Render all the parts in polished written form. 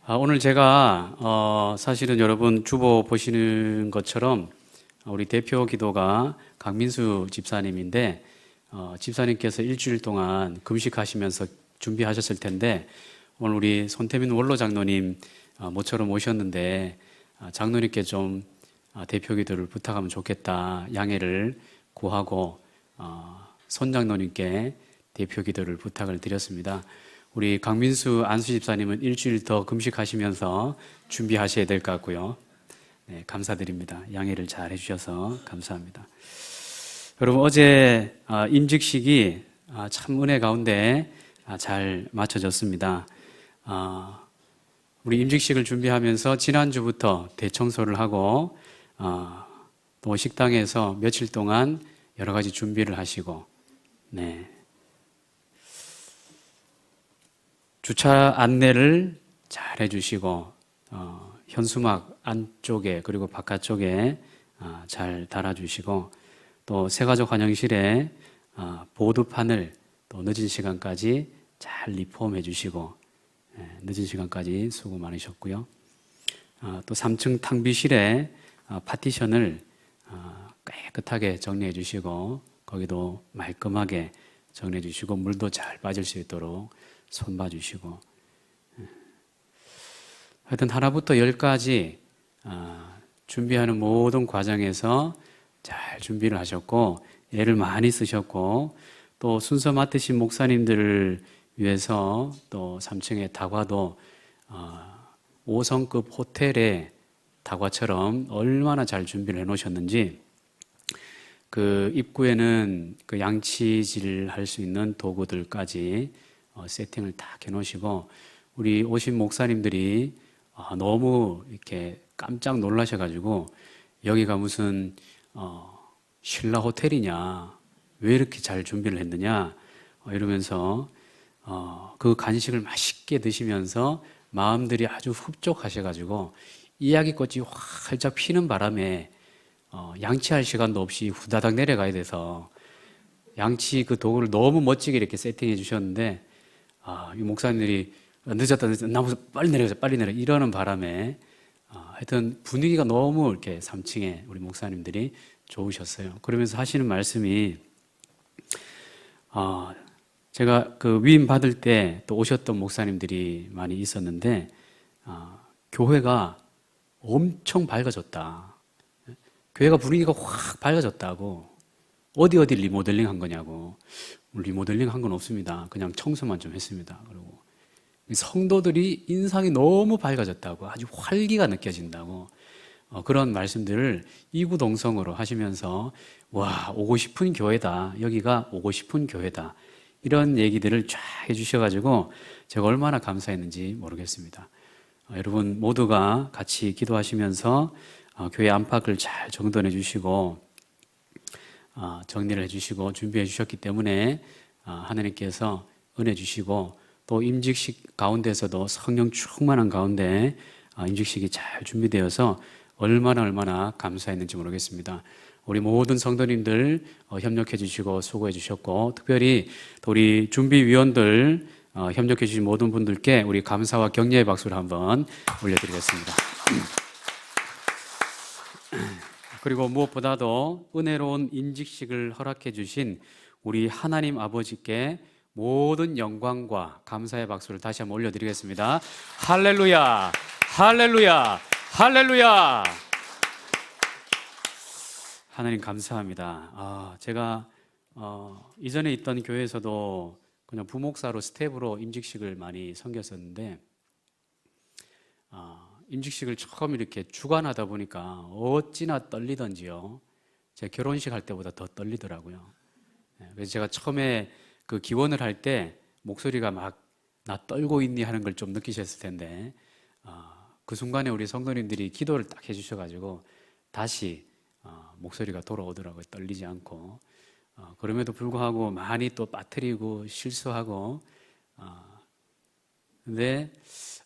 오늘 제가 사실은 여러분 주보 보시는 것처럼 우리 대표 기도가 강민수 집사님인데 집사님께서 일주일 동안 금식하시면서 준비하셨을 텐데 오늘 우리 손태민 원로 장로님 모처럼 오셨는데 장로님께 좀 대표 기도를 부탁하면 좋겠다 양해를 구하고 손 장로님께 대표 기도를 부탁을 드렸습니다. 우리 강민수 안수 집사님은 일주일 더 금식하시면서 준비하셔야 될 것 같고요. 네, 감사드립니다. 양해를 잘 해주셔서 감사합니다. 여러분 어제 임직식이 참 은혜 가운데 잘 마쳐졌습니다. 우리 임직식을 준비하면서 지난주부터 대청소를 하고 또 식당에서 며칠 동안 여러 가지 준비를 하시고 네. 주차 안내를 잘 해주시고 현수막 안쪽에 그리고 바깥쪽에 잘 달아주시고 또 새가족 환영실에 보드판을 또 늦은 시간까지 잘 리폼해 주시고 늦은 시간까지 수고 많으셨고요. 또 3층 탕비실에 파티션을 깨끗하게 정리해 주시고 거기도 말끔하게 정리해 주시고 물도 잘 빠질 수 있도록 손봐 주시고 하여튼 하나부터 열까지 준비하는 모든 과정에서 잘 준비를 하셨고 애를 많이 쓰셨고 또 순서 맡으신 목사님들을 위해서 또 3층의 다과도 5성급 호텔의 다과처럼 얼마나 잘 준비를 해 놓으셨는지 그 입구에는 그 양치질 할 수 있는 도구들까지 세팅을 다 해놓으시고 우리 오신 목사님들이 너무 이렇게 깜짝 놀라셔가지고 여기가 무슨 신라 호텔이냐 왜 이렇게 잘 준비를 했느냐 이러면서 그 간식을 맛있게 드시면서 마음들이 아주 흡족하셔가지고 이야기꽃이 활짝 피는 바람에 양치할 시간도 없이 후다닥 내려가야 돼서 양치 그 도구를 너무 멋지게 이렇게 세팅해 주셨는데 이 목사님들이 늦었다 나무서 빨리 내려가자 빨리 내려 이러는 바람에 하여튼 분위기가 너무 이렇게 3층에 우리 목사님들이 좋으셨어요. 그러면서 하시는 말씀이 제가 그 위임 받을 때 또 오셨던 목사님들이 많이 있었는데 교회가 엄청 밝아졌다. 교회가 분위기가 확 밝아졌다고. 어디 리모델링 한 거냐고. 리모델링 한 건 없습니다. 그냥 청소만 좀 했습니다. 그리고 성도들이 인상이 너무 밝아졌다고. 아주 활기가 느껴진다고. 그런 말씀들을 이구동성으로 하시면서 와 오고 싶은 교회다. 여기가 오고 싶은 교회다. 이런 얘기들을 쫙 해주셔가지고 제가 얼마나 감사했는지 모르겠습니다. 여러분 모두가 같이 기도하시면서 교회 안팎을 잘 정돈해 주시고 정리를 해주시고 준비해 주셨기 때문에 하나님께서 은혜 주시고 또 임직식 가운데서도 성령 충만한 가운데 임직식이 잘 준비되어서 얼마나 감사했는지 모르겠습니다. 우리 모든 성도님들 협력해 주시고 수고해 주셨고 특별히 또 우리 준비위원들 협력해 주신 모든 분들께 우리 감사와 격려의 박수를 한번 올려드리겠습니다. 그리고 무엇보다도 은혜로운 임직식을 허락해 주신 우리 하나님 아버지께 모든 영광과 감사의 박수를 다시 한번 올려드리겠습니다. 할렐루야, 할렐루야, 할렐루야. 하나님 감사합니다. 제가 이전에 있던 교회에서도 그냥 부목사로 스텝으로 임직식을 많이 섬겼었는데 임직식을 처음 이렇게 주관하다 보니까 어찌나 떨리던지요. 제가 결혼식 할 때보다 더 떨리더라고요. 그래서 제가 처음에 그 기원을 할 때 목소리가 막 나 떨고 있니 하는 걸 좀 느끼셨을 텐데 그 순간에 우리 성도님들이 기도를 딱 해주셔가지고 다시 목소리가 돌아오더라고요. 떨리지 않고 그럼에도 불구하고 많이 또 빠뜨리고 실수하고 근데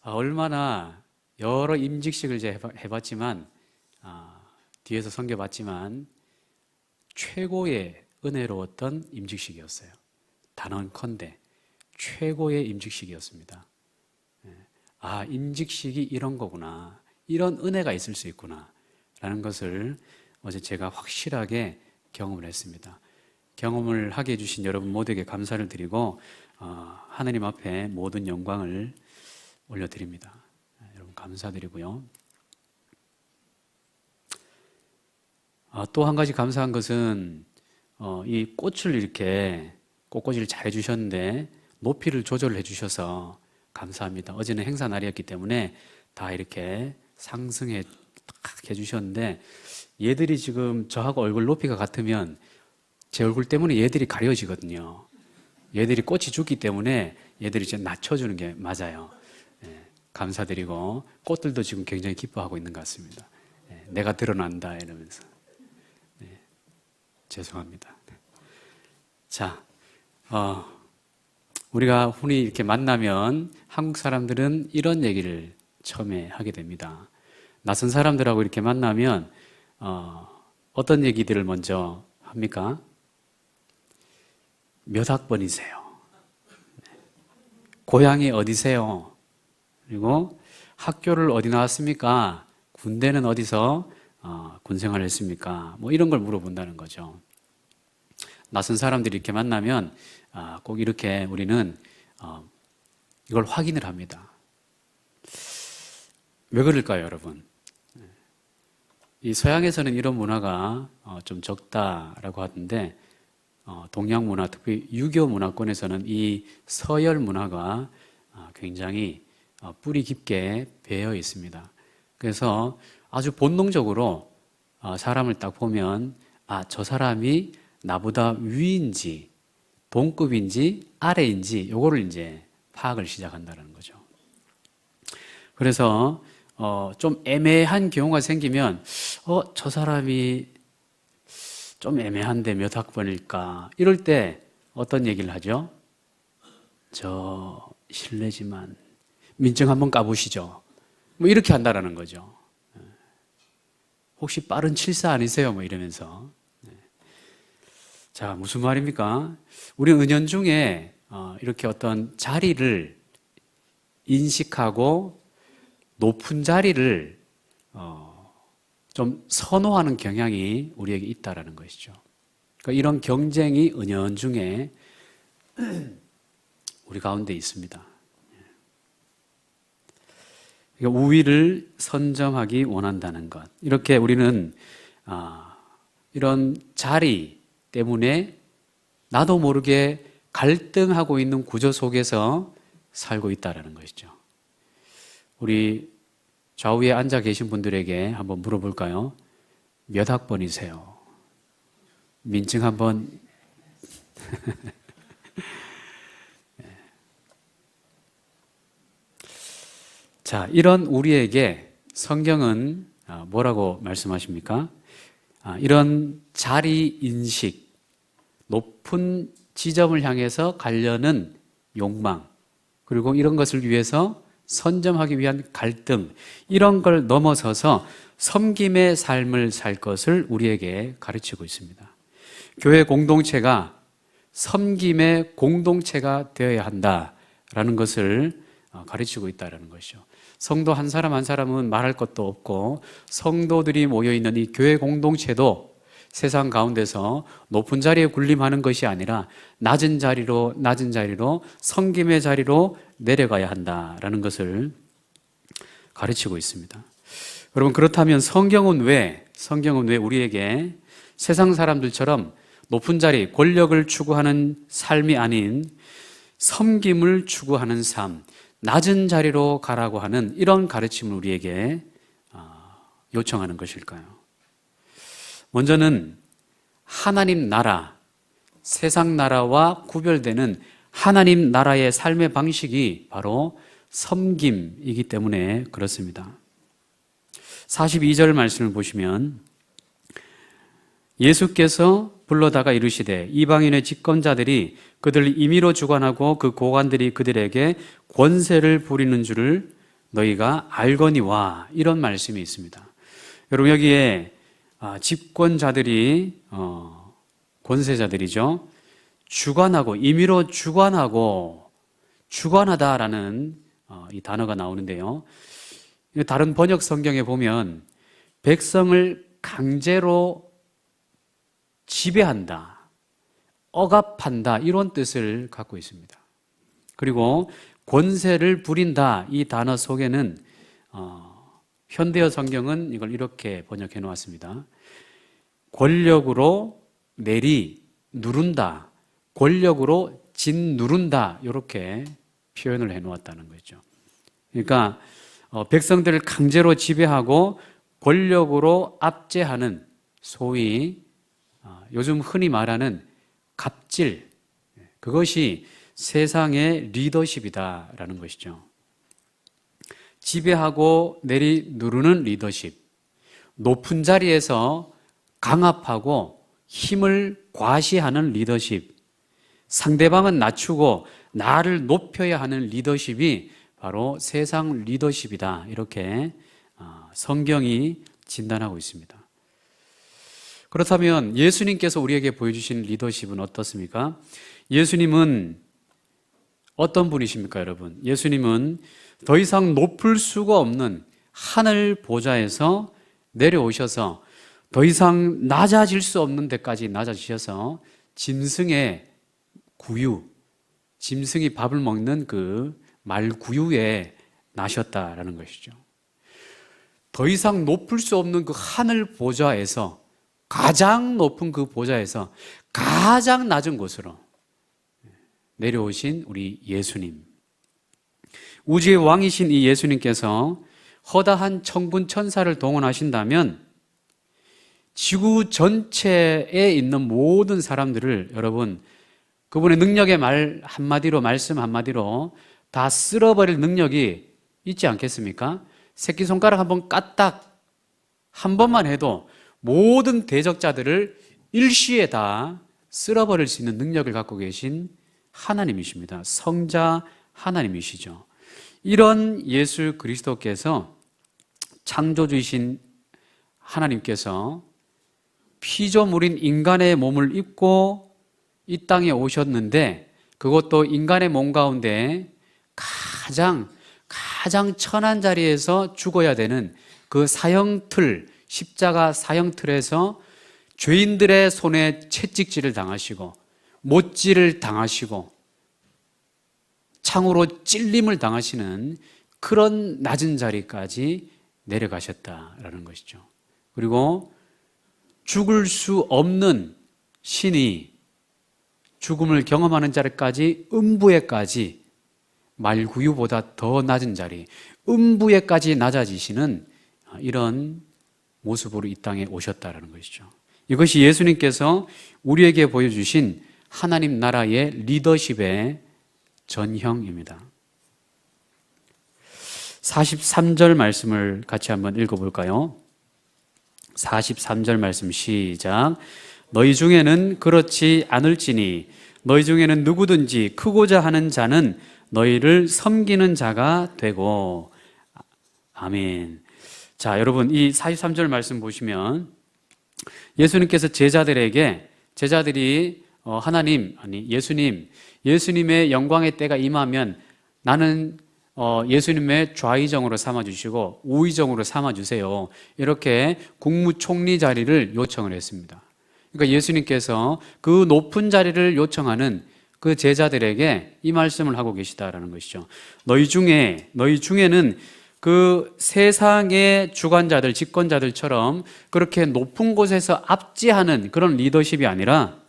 얼마나 여러 임직식을 제가 해봤지만 뒤에서 섬겨봤지만 최고의 은혜로웠던 임직식이었어요. 단언컨대 최고의 임직식이었습니다. 아, 임직식이 이런 거구나. 이런 은혜가 있을 수 있구나. 라는 것을 어제 제가 확실하게 경험을 했습니다. 경험을 하게 해주신 여러분 모두에게 감사를 드리고 하나님 앞에 모든 영광을 올려드립니다. 여러분 감사드리고요. 또 한 가지 감사한 것은 이 꽃을 이렇게 꽃꽂이를 잘 해주셨는데 높이를 조절해 주셔서 감사합니다. 어제는 행사 날이었기 때문에 다 이렇게 상승해 탁 해주셨는데 얘들이 지금 저하고 얼굴 높이가 같으면 제 얼굴 때문에 얘들이 가려지거든요. 얘들이 꽃이 죽기 때문에 얘들이 이제 낮춰주는 게 맞아요. 감사드리고 꽃들도 지금 굉장히 기뻐하고 있는 것 같습니다. 내가 드러난다 이러면서. 죄송합니다. 자, 우리가 흔히 이렇게 만나면 한국 사람들은 이런 얘기를 처음에 하게 됩니다. 낯선 사람들하고 이렇게 만나면 어떤 얘기들을 먼저 합니까? 몇 학번이세요? 고향이 어디세요? 그리고 학교를 어디 나왔습니까? 군대는 어디서 군생활을 했습니까? 뭐 이런 걸 물어본다는 거죠. 낯선 사람들이 이렇게 만나면 꼭 이렇게 우리는 이걸 확인을 합니다. 왜 그럴까요, 여러분? 이 서양에서는 이런 문화가 좀 적다라고 하던데 동양 문화, 특히 유교 문화권에서는 이 서열 문화가 굉장히 뿌리 깊게 배어 있습니다. 그래서 아주 본능적으로 사람을 딱 보면 저 사람이 나보다 위인지 동급인지 아래인지 요거를 이제 파악을 시작한다는 거죠. 그래서 좀 애매한 경우가 생기면 저 사람이 좀 애매한데 몇 학번일까? 이럴 때 어떤 얘기를 하죠? 저 실례지만 민증 한번 까보시죠. 뭐 이렇게 한다라는 거죠. 혹시 빠른 74 아니세요? 뭐 이러면서. 자, 무슨 말입니까? 우리 은연중에 이렇게 어떤 자리를 인식하고 높은 자리를 좀 선호하는 경향이 우리에게 있다라는 것이죠. 그러니까 이런 경쟁이 은연중에 우리 가운데 있습니다. 그러니까 우위를 선점하기 원한다는 것. 이렇게 우리는 이런 자리 때문에 나도 모르게 갈등하고 있는 구조 속에서 살고 있다는 것이죠. 우리 좌우에 앉아 계신 분들에게 한번 물어볼까요? 몇 학번이세요? 민증 한번. 자, 이런 우리에게 성경은 뭐라고 말씀하십니까? 이런 자리 인식, 높은 지점을 향해서 가려는 욕망, 그리고 이런 것을 위해서 선점하기 위한 갈등, 이런 걸 넘어서서 섬김의 삶을 살 것을 우리에게 가르치고 있습니다. 교회 공동체가 섬김의 공동체가 되어야 한다라는 것을 가르치고 있다는 것이죠. 성도 한 사람 한 사람은 말할 것도 없고 성도들이 모여있는 이 교회 공동체도 세상 가운데서 높은 자리에 군림하는 것이 아니라 낮은 자리로 섬김의 자리로 내려가야 한다라는 것을 가르치고 있습니다. 여러분, 그렇다면 성경은 왜 우리에게 세상 사람들처럼 높은 자리, 권력을 추구하는 삶이 아닌 섬김을 추구하는 삶, 낮은 자리로 가라고 하는 이런 가르침을 우리에게 요청하는 것일까요? 먼저는 하나님 나라, 세상 나라와 구별되는 하나님 나라의 삶의 방식이 바로 섬김이기 때문에 그렇습니다. 42절 말씀을 보시면 예수께서 불러다가 이르시되 이방인의 집권자들이 그들을 임의로 주관하고 그 고관들이 그들에게 권세를 부리는 줄을 너희가 알거니와, 이런 말씀이 있습니다. 여러분, 여기에 집권자들이 권세자들이죠. 주관하고, 임의로 주관하다라는 이 단어가 나오는데요. 다른 번역 성경에 보면 백성을 강제로 지배한다, 억압한다 이런 뜻을 갖고 있습니다. 그리고 권세를 부린다 이 단어 속에는 현대어 성경은 이걸 이렇게 번역해 놓았습니다. 권력으로 누른다, 권력으로 짓누른다 이렇게 표현을 해 놓았다는 거죠. 그러니까 백성들을 강제로 지배하고 권력으로 압제하는 소위 요즘 흔히 말하는 갑질, 그것이 세상의 리더십이다라는 것이죠. 지배하고 누르는 리더십, 높은 자리에서 강압하고 힘을 과시하는 리더십, 상대방은 낮추고 나를 높여야 하는 리더십이 바로 세상 리더십이다 이렇게 성경이 진단하고 있습니다. 그렇다면 예수님께서 우리에게 보여주신 리더십은 어떻습니까? 예수님은 어떤 분이십니까, 여러분? 예수님은 더 이상 높을 수가 없는 하늘 보좌에서 내려오셔서 더 이상 낮아질 수 없는 데까지 낮아지셔서 짐승의 구유, 짐승이 밥을 먹는 그 말구유에 나셨다라는 것이죠. 더 이상 높을 수 없는 그 하늘 보좌에서, 가장 높은 그 보좌에서 가장 낮은 곳으로 내려오신 우리 예수님, 우주의 왕이신 이 예수님께서 허다한 천군 천사를 동원하신다면 지구 전체에 있는 모든 사람들을, 여러분, 그분의 능력의 말씀 한마디로 다 쓸어버릴 능력이 있지 않겠습니까? 새끼손가락 한번 까딱 한 번만 해도 모든 대적자들을 일시에 다 쓸어버릴 수 있는 능력을 갖고 계신 하나님이십니다. 성자 하나님이시죠. 이런 예수 그리스도께서, 창조주이신 하나님께서 피조물인 인간의 몸을 입고 이 땅에 오셨는데, 그것도 인간의 몸 가운데 가장 천한 자리에서 죽어야 되는 그 사형틀, 십자가 사형틀에서 죄인들의 손에 채찍질을 당하시고 못질을 당하시고 창으로 찔림을 당하시는 그런 낮은 자리까지 내려가셨다라는 것이죠. 그리고 죽을 수 없는 신이 죽음을 경험하는 자리까지, 음부에까지, 말구유보다 더 낮은 자리, 음부에까지 낮아지시는 이런 모습으로 이 땅에 오셨다라는 것이죠. 이것이 예수님께서 우리에게 보여주신 하나님 나라의 리더십의 전형입니다. 43절 말씀을 같이 한번 읽어볼까요? 43절 말씀 시작. 너희 중에는 그렇지 않을지니 너희 중에는 누구든지 크고자 하는 자는 너희를 섬기는 자가 되고. 아멘. 자, 여러분, 이 43절 말씀 보시면 예수님께서 제자들이 예수님의 영광의 때가 임하면 나는 예수님의 좌의정으로 삼아주시고 우의정으로 삼아주세요, 이렇게 국무총리 자리를 요청을 했습니다. 그러니까 예수님께서 그 높은 자리를 요청하는 그 제자들에게 이 말씀을 하고 계시다라는 것이죠. 너희 중에는 그 세상의 주관자들, 집권자들처럼 그렇게 높은 곳에서 압제하는 그런 리더십이 아니라,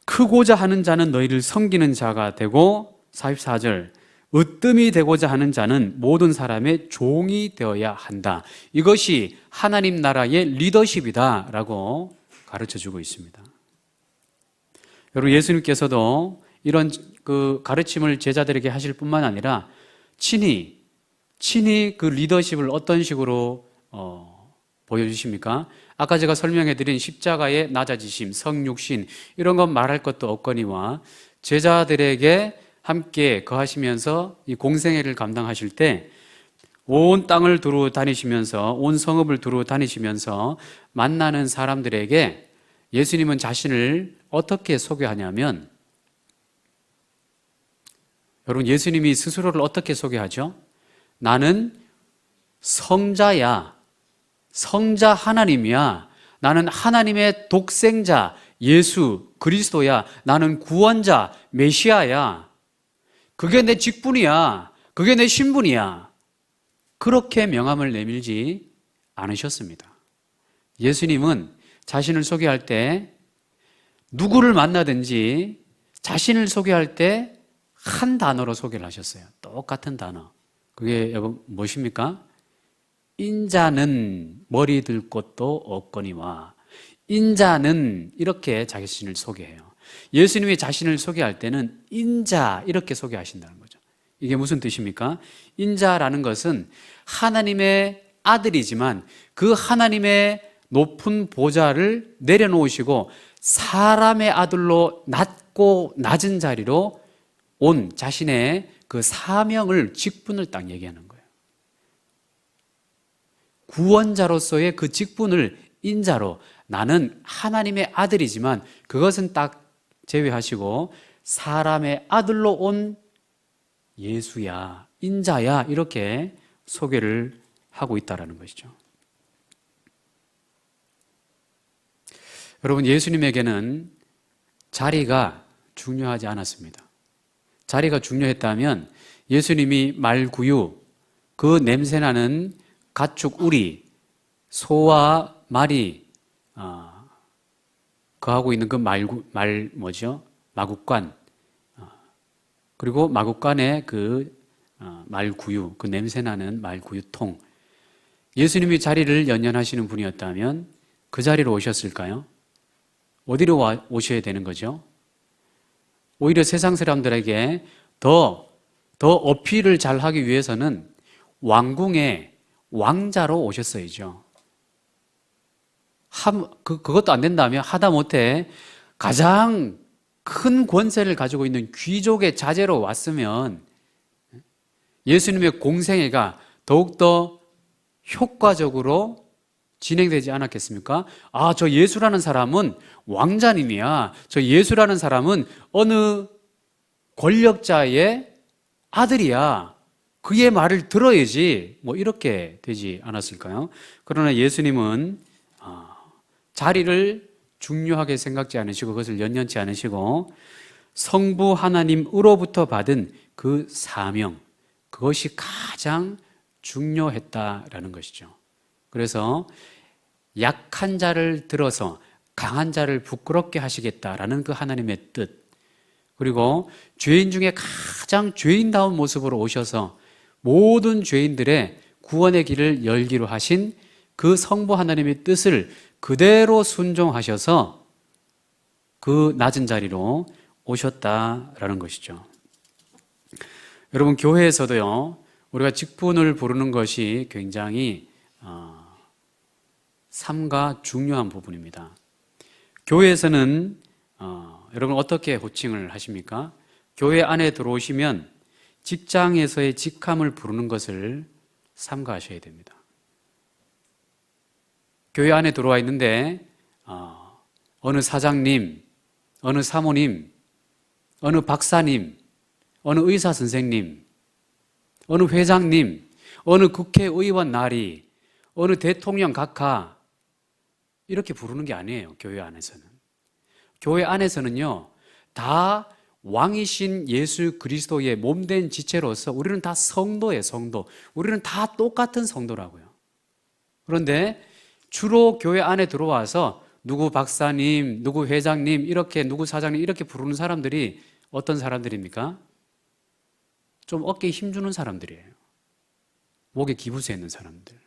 크고자 하는 자는 너희를 섬기는 자가 되고, 44절, 으뜸이 되고자 하는 자는 모든 사람의 종이 되어야 한다. 이것이 하나님 나라의 리더십이다라고 가르쳐주고 있습니다. 여러분, 예수님께서도 이런 그 가르침을 제자들에게 하실 뿐만 아니라 친히 그 리더십을 어떤 식으로 보여주십니까? 아까 제가 설명해드린 십자가의 낮아지심, 성육신, 이런 건 말할 것도 없거니와 제자들에게 함께 거하시면서 이 공생애를 감당하실 때 온 땅을 두루 다니시면서, 온 성읍을 두루 다니시면서 만나는 사람들에게 예수님은 자신을 어떻게 소개하냐면 여러분, 예수님이 스스로를 어떻게 소개하죠? 나는 성자야. 성자 하나님이야. 나는 하나님의 독생자, 예수, 그리스도야. 나는 구원자, 메시아야. 그게 내 직분이야. 그게 내 신분이야. 그렇게 명함을 내밀지 않으셨습니다. 예수님은 자신을 소개할 때 누구를 만나든지 자신을 소개할 때 한 단어로 소개를 하셨어요. 똑같은 단어. 그게 여러분 무엇입니까? 인자는 머리 들 곳도 없거니와. 인자는 이렇게 자신을 소개해요. 예수님이 자신을 소개할 때는 인자 이렇게 소개하신다는 거죠. 이게 무슨 뜻입니까? 인자라는 것은 하나님의 아들이지만 그 하나님의 높은 보좌를 내려놓으시고 사람의 아들로 낮고 낮은 자리로 온 자신의 그 사명을, 직분을 딱 얘기하는 거예요. 구원자로서의 그 직분을 인자로, 나는 하나님의 아들이지만 그것은 딱 제외하시고 사람의 아들로 온 예수야, 인자야, 이렇게 소개를 하고 있다는 것이죠. 여러분, 예수님에게는 자리가 중요하지 않았습니다. 자리가 중요했다면 예수님이 말구유, 그 냄새나는 가축 우리, 소와 말이 거하고 있는 그 마국간, 그리고 마국간의 그 말구유, 그 냄새나는 말구유통. 예수님이 자리를 연연하시는 분이었다면 그 자리로 오셨을까요? 어디로 오셔야 되는 거죠? 오히려 세상 사람들에게 더 어필을 잘 하기 위해서는 왕궁의 왕자로 오셨어야죠. 그것도 안 된다면 하다못해 가장 큰 권세를 가지고 있는 귀족의 자제로 왔으면 예수님의 공생애가 더욱더 효과적으로 진행되지 않았겠습니까? 저 예수라는 사람은 왕자님이야. 저 예수라는 사람은 어느 권력자의 아들이야. 그의 말을 들어야지. 이렇게 되지 않았을까요? 그러나 예수님은 자리를 중요하게 생각지 않으시고 그것을 연연치 않으시고 성부 하나님으로부터 받은 그 사명, 그것이 가장 중요했다라는 것이죠. 그래서 약한 자를 들어서 강한 자를 부끄럽게 하시겠다라는 그 하나님의 뜻, 그리고 죄인 중에 가장 죄인다운 모습으로 오셔서 모든 죄인들의 구원의 길을 열기로 하신 그 성부 하나님의 뜻을 그대로 순종하셔서 그 낮은 자리로 오셨다라는 것이죠. 여러분, 교회에서도요, 우리가 직분을 부르는 것이 굉장히 삼가 중요한 부분입니다. 교회에서는 여러분 어떻게 호칭을 하십니까? 교회 안에 들어오시면 직장에서의 직함을 부르는 것을 삼가하셔야 됩니다. 교회 안에 들어와 있는데 어느 사장님, 어느 사모님, 어느 박사님, 어느 의사 선생님, 어느 회장님, 어느 국회의원 나리, 어느 대통령 각하, 이렇게 부르는 게 아니에요. 교회 안에서는. 교회 안에서는요, 다 왕이신 예수 그리스도의 몸된 지체로서 우리는 다 성도예요. 성도. 우리는 다 똑같은 성도라고요. 그런데 주로 교회 안에 들어와서 누구 박사님, 누구 회장님, 이렇게 누구 사장님 이렇게 부르는 사람들이 어떤 사람들입니까? 좀 어깨에 힘주는 사람들이에요. 목에 기부세 있는 사람들.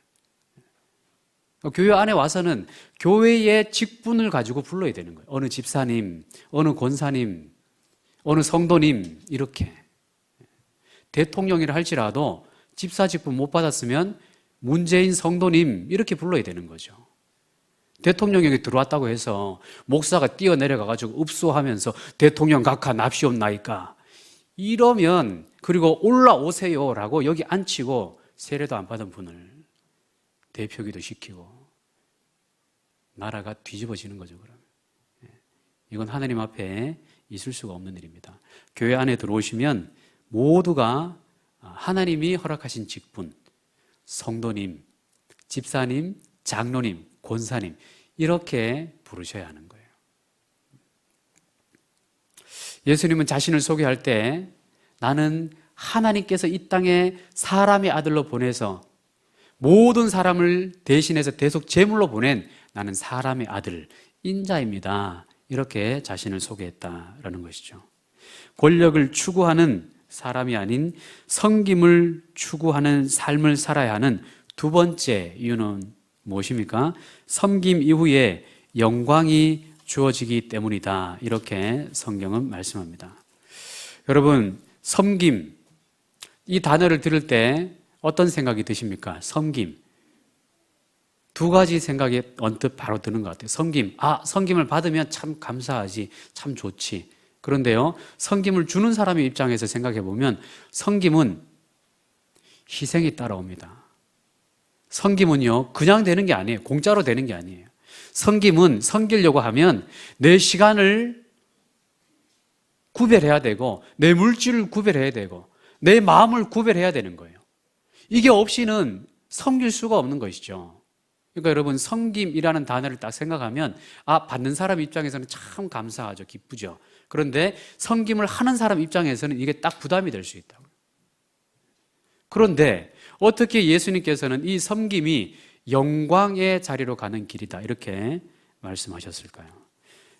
교회 안에 와서는 교회의 직분을 가지고 불러야 되는 거예요. 어느 집사님, 어느 권사님, 어느 성도님, 이렇게. 대통령이라 할지라도 집사 직분 못 받았으면 문재인 성도님, 이렇게 불러야 되는 거죠. 대통령이 들어왔다고 해서 목사가 뛰어내려가가지고 읍소하면서 대통령 각하 납시옵나이까, 이러면, 그리고 올라오세요라고 여기 앉히고 세례도 안 받은 분을 대표기도 시키고 나라가 뒤집어지는 거죠. 그러면 이건 하나님 앞에 있을 수가 없는 일입니다. 교회 안에 들어오시면 모두가 하나님이 허락하신 직분, 성도님, 집사님, 장로님, 권사님 이렇게 부르셔야 하는 거예요. 예수님은 자신을 소개할 때 나는 하나님께서 이 땅에 사람의 아들로 보내서 모든 사람을 대신해서 대속 제물로 보낸 나는 사람의 아들, 인자입니다. 이렇게 자신을 소개했다라는 것이죠. 권력을 추구하는 사람이 아닌 섬김을 추구하는 삶을 살아야 하는 두 번째 이유는 무엇입니까? 섬김 이후에 영광이 주어지기 때문이다. 이렇게 성경은 말씀합니다. 여러분, 섬김, 이 단어를 들을 때 어떤 생각이 드십니까? 섬김. 두 가지 생각이 언뜻 바로 드는 것 같아요. 섬김. 섬김을 받으면 참 감사하지, 참 좋지. 그런데요, 섬김을 주는 사람의 입장에서 생각해 보면 섬김은 희생이 따라옵니다. 섬김은요, 그냥 되는 게 아니에요. 공짜로 되는 게 아니에요. 섬김은 섬기려고 하면 내 시간을 구별해야 되고, 내 물질을 구별해야 되고, 내 마음을 구별해야 되는 거예요. 이게 없이는 섬길 수가 없는 것이죠. 그러니까 여러분, 섬김이라는 단어를 딱 생각하면 받는 사람 입장에서는 참 감사하죠. 기쁘죠. 그런데 섬김을 하는 사람 입장에서는 이게 딱 부담이 될 수 있다고. 그런데 어떻게 예수님께서는 이 섬김이 영광의 자리로 가는 길이다 이렇게 말씀하셨을까요?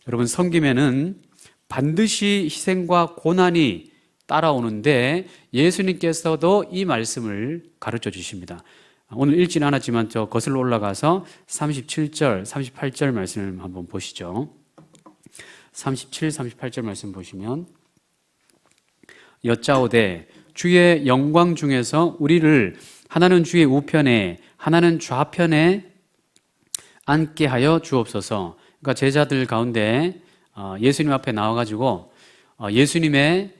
여러분, 섬김에는 반드시 희생과 고난이 따라오는데 예수님께서도 이 말씀을 가르쳐 주십니다. 오늘 읽지는 않았지만 저 거슬러 올라가서 37절, 38절 말씀을 한번 보시죠. 37, 38절 말씀 보시면 여짜오되 주의 영광 중에서 우리를 하나는 주의 우편에 하나는 좌편에 앉게 하여 주옵소서. 그러니까 제자들 가운데 예수님 앞에 나와가지고 예수님의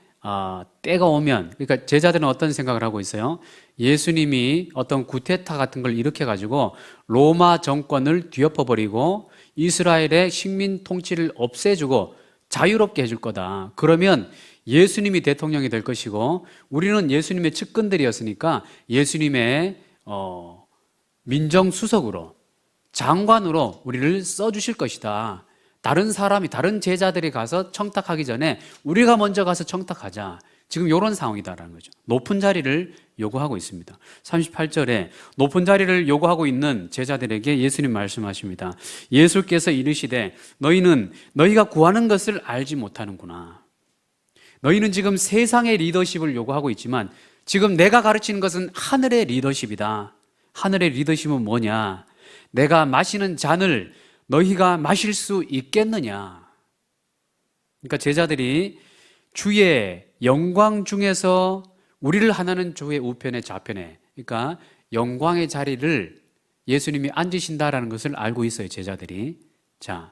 때가 오면, 그러니까 제자들은 어떤 생각을 하고 있어요? 예수님이 어떤 구테타 같은 걸 일으켜가지고 로마 정권을 뒤엎어버리고 이스라엘의 식민 통치를 없애주고 자유롭게 해줄 거다. 그러면 예수님이 대통령이 될 것이고 우리는 예수님의 측근들이었으니까 예수님의 민정수석으로, 장관으로 우리를 써주실 것이다. 다른 사람이, 다른 제자들이 가서 청탁하기 전에 우리가 먼저 가서 청탁하자. 지금 이런 상황이다라는 거죠. 높은 자리를 요구하고 있습니다. 38절에 높은 자리를 요구하고 있는 제자들에게 예수님 말씀하십니다. 예수께서 이르시되 너희는 너희가 구하는 것을 알지 못하는구나. 너희는 지금 세상의 리더십을 요구하고 있지만 지금 내가 가르치는 것은 하늘의 리더십이다. 하늘의 리더십은 뭐냐? 내가 마시는 잔을 너희가 마실 수 있겠느냐? 그러니까 제자들이 주의 영광 중에서 우리를 하나는 주의 우편에 좌편에, 그러니까 영광의 자리를 예수님이 앉으신다라는 것을 알고 있어요, 제자들이. 자,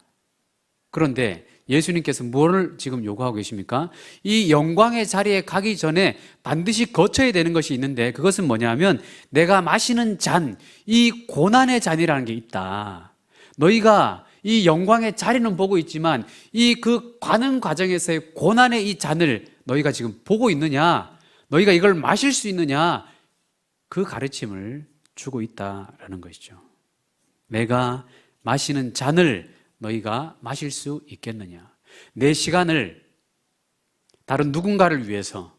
그런데 예수님께서 뭐를 지금 요구하고 계십니까? 이 영광의 자리에 가기 전에 반드시 거쳐야 되는 것이 있는데 그것은 뭐냐면 내가 마시는 잔, 이 고난의 잔이라는 게 있다. 너희가 이 영광의 자리는 보고 있지만 이 그 가는 과정에서의 고난의 이 잔을 너희가 지금 보고 있느냐? 너희가 이걸 마실 수 있느냐? 그 가르침을 주고 있다라는 것이죠. 내가 마시는 잔을 너희가 마실 수 있겠느냐? 내 시간을 다른 누군가를 위해서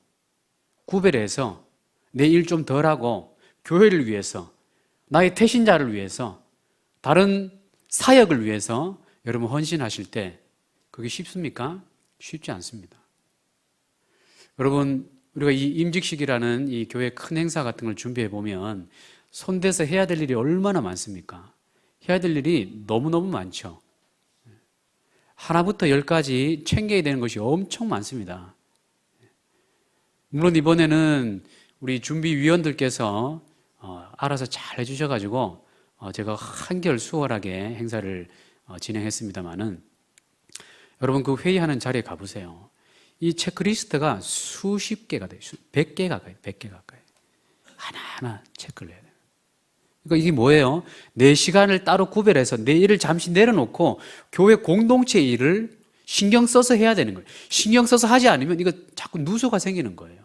구별해서 내 일 좀 덜하고 교회를 위해서, 나의 태신자를 위해서, 다른 사역을 위해서 여러분 헌신하실 때 그게 쉽습니까? 쉽지 않습니다. 여러분, 우리가 이 임직식이라는 이 교회 큰 행사 같은 걸 준비해 보면 손대서 해야 될 일이 얼마나 많습니까? 해야 될 일이 너무너무 많죠. 하나부터 열까지 챙겨야 되는 것이 엄청 많습니다. 물론 이번에는 우리 준비위원들께서 알아서 잘 해주셔가지고 제가 한결 수월하게 행사를 진행했습니다마는 여러분 그 회의하는 자리에 가보세요. 이 체크리스트가 수십 개가 돼요. 100개 가까이, 100개 가까이. 하나하나 체크를 해야 돼요. 그러니까 이게 뭐예요? 내 시간을 따로 구별해서 내 일을 잠시 내려놓고 교회 공동체 일을 신경 써서 해야 되는 거예요. 신경 써서 하지 않으면 이거 자꾸 누수가 생기는 거예요.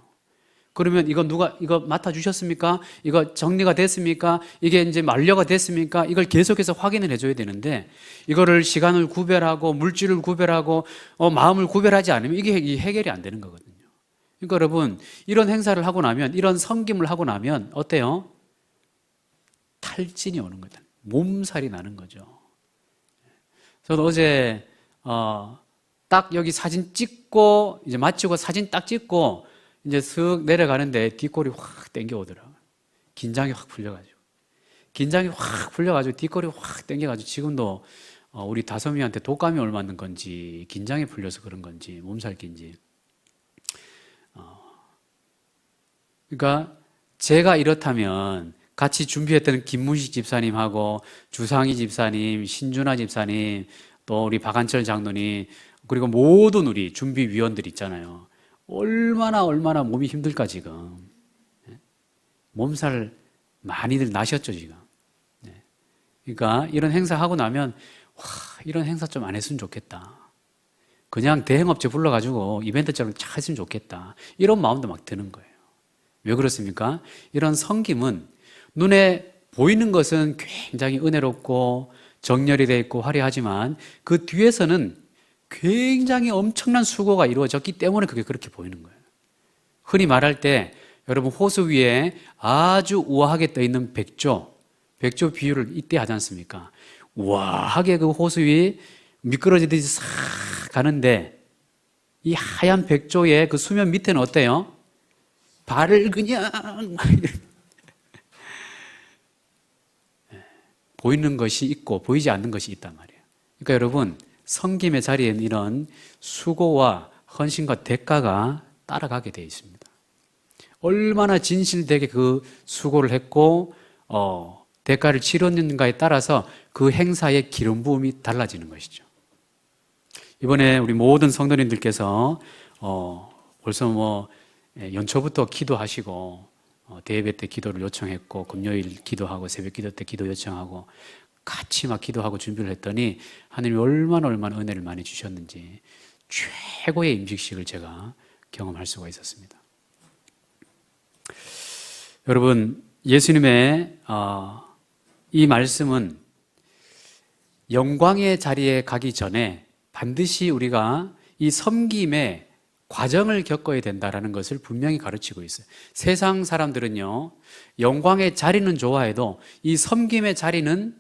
그러면 이거 누가 이거 맡아주셨습니까? 이거 정리가 됐습니까? 이게 이제 만료가 됐습니까? 이걸 계속해서 확인을 해줘야 되는데 이거를 시간을 구별하고 물질을 구별하고 마음을 구별하지 않으면 이게 해결이 안 되는 거거든요. 그러니까 여러분 이런 행사를 하고 나면 이런 섬김을 하고 나면 어때요? 탈진이 오는 거죠. 몸살이 나는 거죠. 저도 어제 딱 여기 사진 찍고 이제 마치고 사진 딱 찍고 이제 슥 내려가는데 뒷골이 확 땡겨오더라고요. 긴장이 확 풀려가지고. 긴장이 확 풀려가지고 뒷골이 확 땡겨가지고 지금도 우리 다솜이한테 독감이 옮았는 건지 긴장이 풀려서 그런 건지 몸살기인지. 그러니까 제가 이렇다면 같이 준비했던 김문식 집사님하고 주상희 집사님, 신준아 집사님, 또 우리 박한철 장로님, 그리고 모든 우리 준비위원들 있잖아요. 얼마나 몸이 힘들까 지금. 몸살 많이들 나셨죠 지금. 그러니까 이런 행사 하고 나면 와 이런 행사 좀 안 했으면 좋겠다. 그냥 대행업체 불러가지고 이벤트처럼 잘 했으면 좋겠다. 이런 마음도 막 드는 거예요. 왜 그렇습니까? 이런 섬김은 눈에 보이는 것은 굉장히 은혜롭고 정렬이 되어 있고 화려하지만 그 뒤에서는 굉장히 엄청난 수고가 이루어졌기 때문에 그게 그렇게 보이는 거예요. 흔히 말할 때 여러분 호수 위에 아주 우아하게 떠 있는 백조 비유를 이때 하지 않습니까? 우아하게 그 호수 위에 미끄러지듯이 싹 가는데 이 하얀 백조의 그 수면 밑에는 어때요? 발을 그냥 보이는 것이 있고 보이지 않는 것이 있단 말이에요. 그러니까 여러분 섬김의 자리에는 이런 수고와 헌신과 대가가 따라가게 되어 있습니다. 얼마나 진실되게 그 수고를 했고 대가를 치렀는가에 따라서 그 행사의 기름 부음이 달라지는 것이죠. 이번에 우리 모든 성도님들께서 벌써 연초부터 기도하시고 대예배 때 기도를 요청했고 금요일 기도하고 새벽 기도 때 기도 요청하고 같이 막 기도하고 준비를 했더니 하나님이 얼마나 은혜를 많이 주셨는지 최고의 임직식을 제가 경험할 수가 있었습니다. 여러분 예수님의 이 말씀은 영광의 자리에 가기 전에 반드시 우리가 이 섬김의 과정을 겪어야 된다는 것을 분명히 가르치고 있어요. 세상 사람들은요 영광의 자리는 좋아해도 이 섬김의 자리는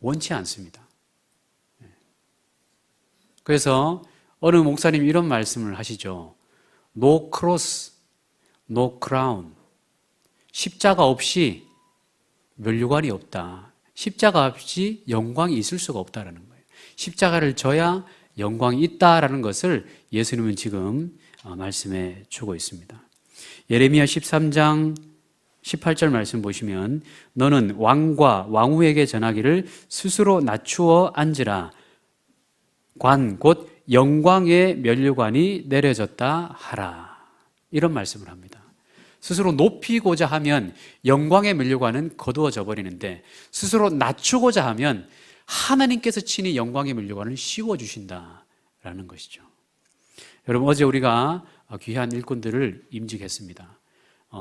원치 않습니다. 그래서 어느 목사님이 이런 말씀을 하시죠. No cross, no crown. 십자가 없이 면류관이 없다. 십자가 없이 영광이 있을 수가 없다라는 거예요. 십자가를 져야 영광이 있다라는 것을 예수님은 지금 말씀해 주고 있습니다. 예레미야 13장 18절 말씀 보시면 너는 왕과 왕후에게 전하기를 스스로 낮추어 앉으라. 관 곧 영광의 면류관이 내려졌다 하라. 이런 말씀을 합니다. 스스로 높이고자 하면 영광의 면류관은 거두어져 버리는데 스스로 낮추고자 하면 하나님께서 친히 영광의 면류관을 씌워주신다라는 것이죠. 여러분 어제 우리가 귀한 일꾼들을 임직했습니다.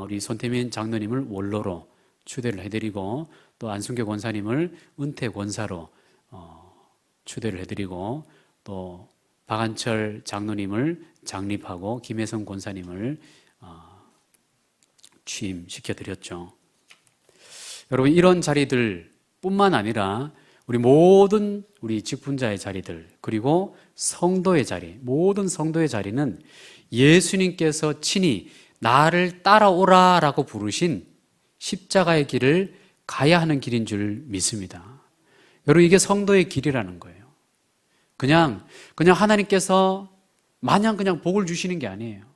우리 손태민 장로님을 원로로 추대를 해드리고 또 안순교 권사님을 은퇴 권사로 추대를 해드리고 또 박한철 장로님을 장립하고 김혜성 권사님을 취임시켜드렸죠. 여러분 이런 자리들 뿐만 아니라 우리 모든 우리 직분자의 자리들 그리고 성도의 자리 모든 성도의 자리는 예수님께서 친히 나를 따라오라 라고 부르신 십자가의 길을 가야 하는 길인 줄 믿습니다. 여러분 이게 성도의 길이라는 거예요. 그냥 하나님께서 마냥 그냥 복을 주시는 게 아니에요.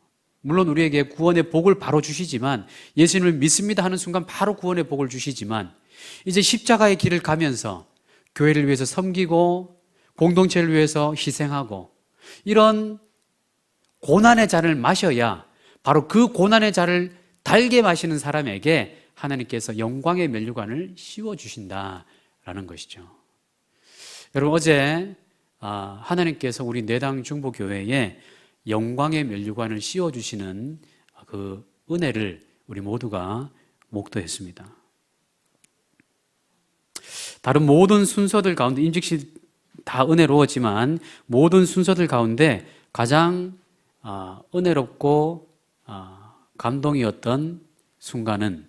물론 우리에게 구원의 복을 바로 주시지만 예수님을 믿습니다 하는 순간 바로 구원의 복을 주시지만 이제 십자가의 길을 가면서 교회를 위해서 섬기고 공동체를 위해서 희생하고 이런 고난의 잔을 마셔야 바로 그 고난의 잔을 달게 마시는 사람에게 하나님께서 영광의 면류관을 씌워주신다라는 것이죠. 여러분 어제 하나님께서 우리 내당 중보교회에 영광의 면류관을 씌워주시는 그 은혜를 우리 모두가 목도했습니다. 다른 모든 순서들 가운데 임직시 다 은혜로웠지만 모든 순서들 가운데 가장 은혜롭고 감동이었던 순간은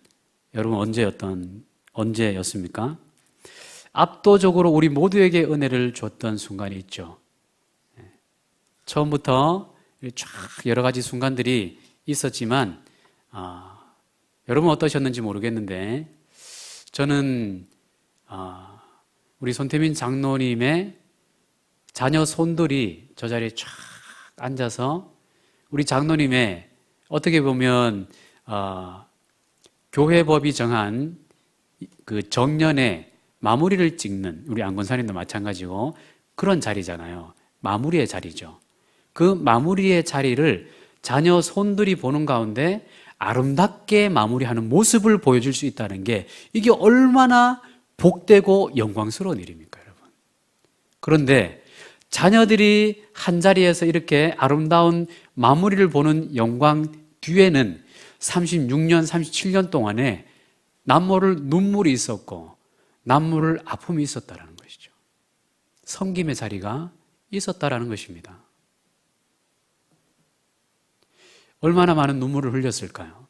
여러분 언제였습니까? 압도적으로 우리 모두에게 은혜를 줬던 순간이 있죠. 처음부터 쫙 여러 가지 순간들이 있었지만 여러분 어떠셨는지 모르겠는데 저는 우리 손태민 장로님의 자녀 손들이 저 자리에 쫙 앉아서 우리 장로님의 어떻게 보면 교회법이 정한 그 정년의 마무리를 찍는 우리 안건사님도 마찬가지고 그런 자리잖아요. 마무리의 자리죠. 그 마무리의 자리를 자녀 손들이 보는 가운데 아름답게 마무리하는 모습을 보여줄 수 있다는 게 이게 얼마나 복되고 영광스러운 일입니까, 여러분? 그런데 자녀들이 한 자리에서 이렇게 아름다운 마무리를 보는 영광 뒤에는 36년, 37년 동안에 남모를 눈물이 있었고 남모를 아픔이 있었다라는 것이죠. 섬김의 자리가 있었다라는 것입니다. 얼마나 많은 눈물을 흘렸을까요?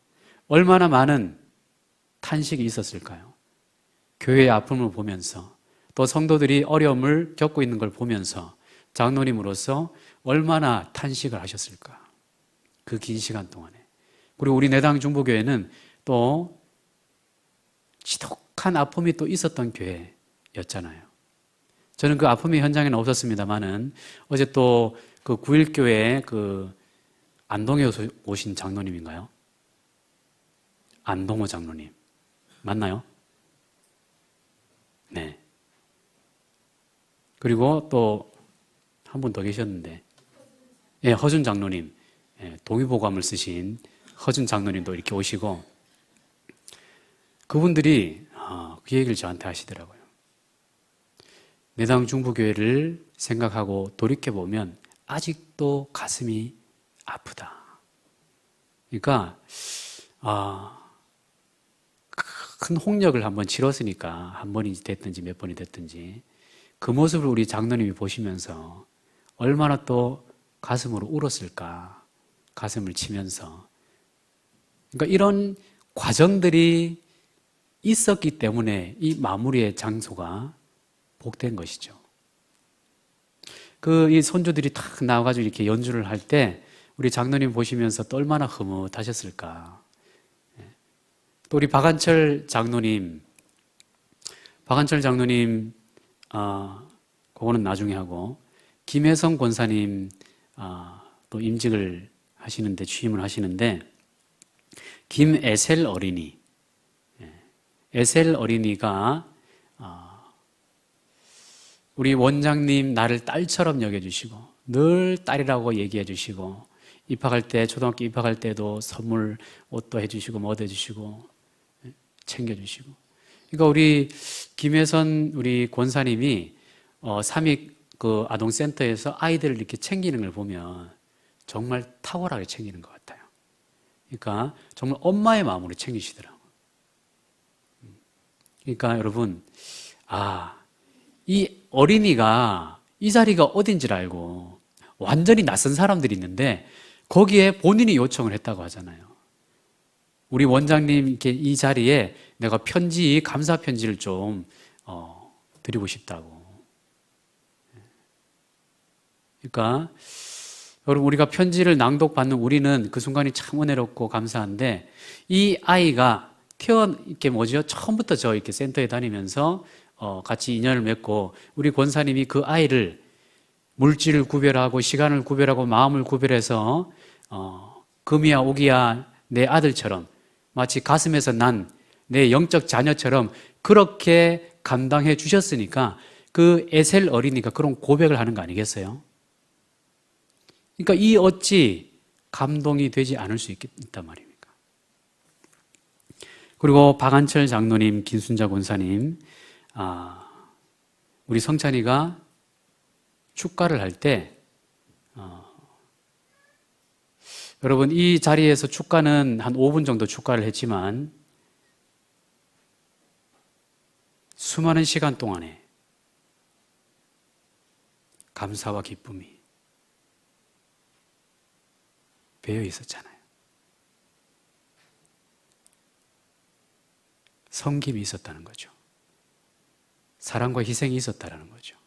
얼마나 많은 탄식이 있었을까요? 교회의 아픔을 보면서 또 성도들이 어려움을 겪고 있는 걸 보면서 장로님으로서 얼마나 탄식을 하셨을까? 그 긴 시간 동안에. 그리고 우리 내당 중보교회는 또 지독한 아픔이 또 있었던 교회였잖아요. 저는 그 아픔의 현장에는 없었습니다만은 어제 또 그 9.1교회 그 안동에 오신 장로님인가요? 안동호 장로님. 맞나요? 네. 그리고 또 한 분 더 계셨는데, 예, 허준 장로님. 예, 동의보감을 쓰신 허준 장로님도 이렇게 오시고, 그분들이 그 얘기를 저한테 하시더라고요. 내당 중부교회를 생각하고 돌이켜보면 아직도 가슴이 아프다. 그러니까 큰 홍역을 한번 치렀으니까 한 번이 됐든지 몇 번이 됐든지 그 모습을 우리 장로님이 보시면서 얼마나 또 가슴으로 울었을까, 가슴을 치면서. 그러니까 이런 과정들이 있었기 때문에 이 마무리의 장소가 복된 것이죠. 이 손주들이 탁 나와가지고 이렇게 연주를 할 때 우리 장로님 보시면서 또 얼마나 흐뭇하셨을까. 또 우리 박한철 장로님, 그거는 나중에 하고, 김혜성 권사님, 또 임직을 하시는데, 취임을 하시는데, 김애셀 어린이, 에셀 어린이가, 우리 원장님 나를 딸처럼 여겨주시고, 늘 딸이라고 얘기해 주시고, 입학할 때, 초등학교 입학할 때도 선물, 옷도 해주시고, 뭐도 해주시고, 챙겨주시고. 그러니까 우리 김혜선 우리 권사님이 삼익 그 아동센터에서 아이들을 이렇게 챙기는 걸 보면 정말 탁월하게 챙기는 것 같아요. 그러니까 정말 엄마의 마음으로 챙기시더라고요. 그러니까 여러분, 이 어린이가 이 자리가 어딘지를 알고 완전히 낯선 사람들이 있는데 거기에 본인이 요청을 했다고 하잖아요. 우리 원장님 이 자리에 내가 감사 편지를 좀 드리고 싶다고. 그러니까 여러분, 우리가 편지를 낭독받는 우리는 그 순간이 참 은혜롭고 감사한데 이 아이가 처음부터 저 이렇게 센터에 다니면서 같이 인연을 맺고 우리 권사님이 그 아이를 물질을 구별하고 시간을 구별하고 마음을 구별해서 금이야 오기야 내 아들처럼 마치 가슴에서 난 내 영적 자녀처럼 그렇게 감당해 주셨으니까 그 에셀 어린이가 그런 고백을 하는 거 아니겠어요? 그러니까 이 어찌 감동이 되지 않을 수 있단 말입니까? 그리고 박한철 장로님, 김순자 권사님, 우리 성찬이가 축가를 할 때 여러분, 이 자리에서 축가는 한 5분 정도 축가를 했지만 수많은 시간 동안에 감사와 기쁨이 배어 있었잖아요. 섬김이 있었다는 거죠. 사랑과 희생이 있었다는 거죠.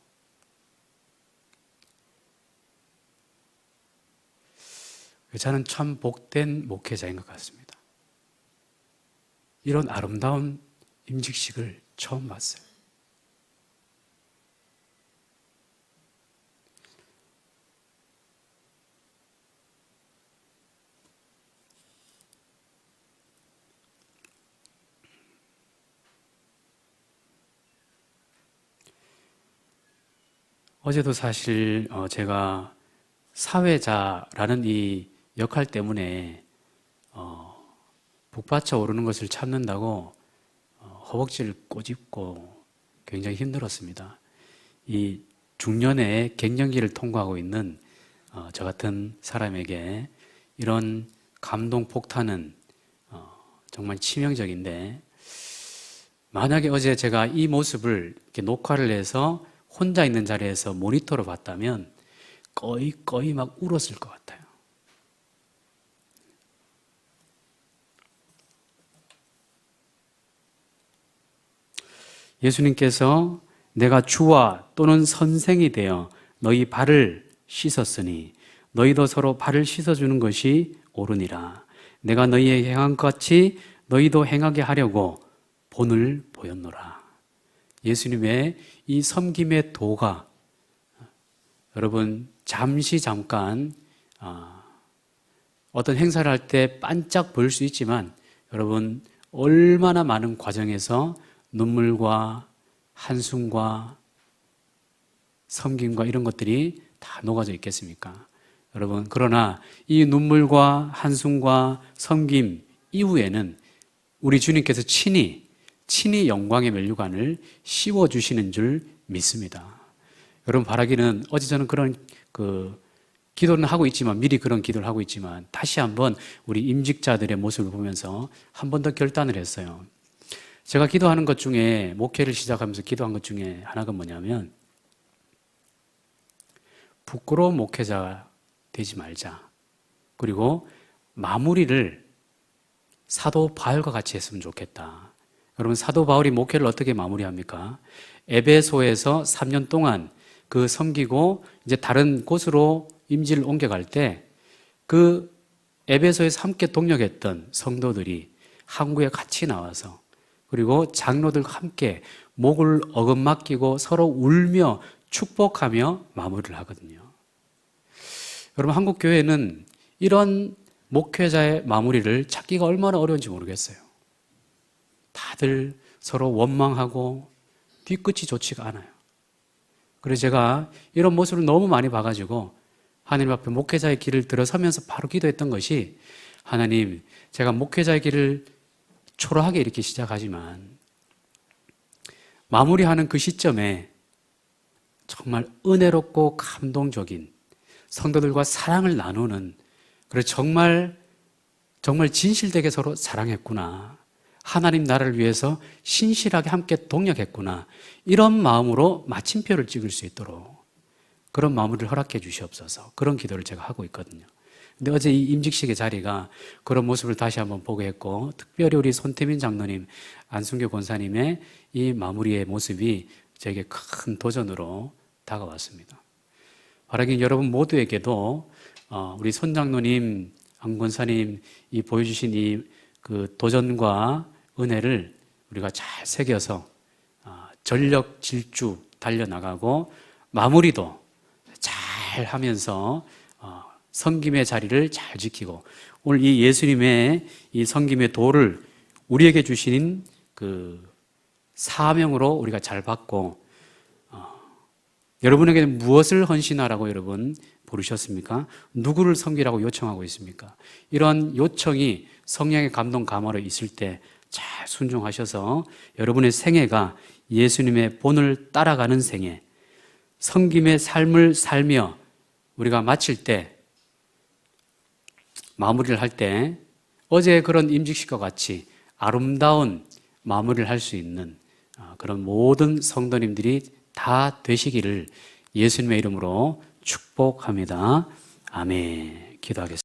저는 참 복된 목회자인 것 같습니다. 이런 아름다운 임직식을 처음 봤어요. 어제도 사실 제가 사회자라는 이 역할 때문에 북받쳐 오르는 것을 참는다고 허벅지를 꼬집고 굉장히 힘들었습니다. 이 중년의 갱년기를 통과하고 있는 저 같은 사람에게 이런 감동 폭탄은 정말 치명적인데, 만약에 어제 제가 이 모습을 이렇게 녹화를 해서 혼자 있는 자리에서 모니터로 봤다면 거의 막 울었을 것 같아요. 예수님께서 내가 주와 또는 선생이 되어 너희 발을 씻었으니 너희도 서로 발을 씻어주는 것이 옳으니라. 내가 너희에게 행한 것 같이 너희도 행하게 하려고 본을 보였노라. 예수님의 이 섬김의 도가 여러분 잠깐 어떤 행사를 할 때 반짝 보일 수 있지만 여러분 얼마나 많은 과정에서 눈물과 한숨과 섬김과 이런 것들이 다 녹아져 있겠습니까? 여러분, 그러나 이 눈물과 한숨과 섬김 이후에는 우리 주님께서 친히 영광의 면류관을 씌워주시는 줄 믿습니다. 여러분, 바라기는 어제 저는 그런 기도는 하고 있지만, 미리 그런 기도를 하고 있지만, 다시 한번 우리 임직자들의 모습을 보면서 한 번 더 결단을 했어요. 제가 기도하는 것 중에, 목회를 시작하면서 기도한 것 중에 하나가 뭐냐면, 부끄러운 목회자가 되지 말자. 그리고 마무리를 사도 바울과 같이 했으면 좋겠다. 여러분, 사도 바울이 목회를 어떻게 마무리합니까? 에베소에서 3년 동안 섬기고 이제 다른 곳으로 임지를 옮겨갈 때 그 에베소에서 함께 동역했던 성도들이 항구에 같이 나와서, 그리고 장로들과 함께 목을 어긋맡기고 서로 울며 축복하며 마무리를 하거든요. 여러분, 한국 교회는 이런 목회자의 마무리를 찾기가 얼마나 어려운지 모르겠어요. 다들 서로 원망하고 뒤끝이 좋지가 않아요. 그래서 제가 이런 모습을 너무 많이 봐가지고 하나님 앞에 목회자의 길을 들어서면서 바로 기도했던 것이, 하나님, 제가 목회자의 길을 초라하게 이렇게 시작하지만 마무리하는 그 시점에 정말 은혜롭고 감동적인 성도들과 사랑을 나누는, 그래서 정말 진실되게 서로 사랑했구나, 하나님 나라를 위해서 신실하게 함께 동역했구나, 이런 마음으로 마침표를 찍을 수 있도록 그런 마무리를 허락해 주시옵소서. 그런 기도를 제가 하고 있거든요. 근데 어제 이 임직식의 자리가 그런 모습을 다시 한번 보게 했고, 특별히 우리 손태민 장로님, 안순교 권사님의 이 마무리의 모습이 저에게 큰 도전으로 다가왔습니다. 바라긴 여러분 모두에게도 우리 손 장로님, 안 권사님 이 보여주신 이 도전과 은혜를 우리가 잘 새겨서 전력 질주 달려나가고 마무리도 잘 하면서 섬김의 자리를 잘 지키고, 오늘 이 예수님의 이 섬김의 도를 우리에게 주신 사명으로 우리가 잘 받고, 여러분에게는 무엇을 헌신하라고 여러분 부르셨습니까? 누구를 섬기라고 요청하고 있습니까? 이런 요청이 성령의 감동 감화로 있을 때 잘 순종하셔서 여러분의 생애가 예수님의 본을 따라가는 생애, 섬김의 삶을 살며 우리가 마칠 때 마무리를 할 때 어제 그런 임직식과 같이 아름다운 마무리를 할 수 있는 그런 모든 성도님들이 다 되시기를 예수님의 이름으로 축복합니다. 아멘. 기도하겠습니다.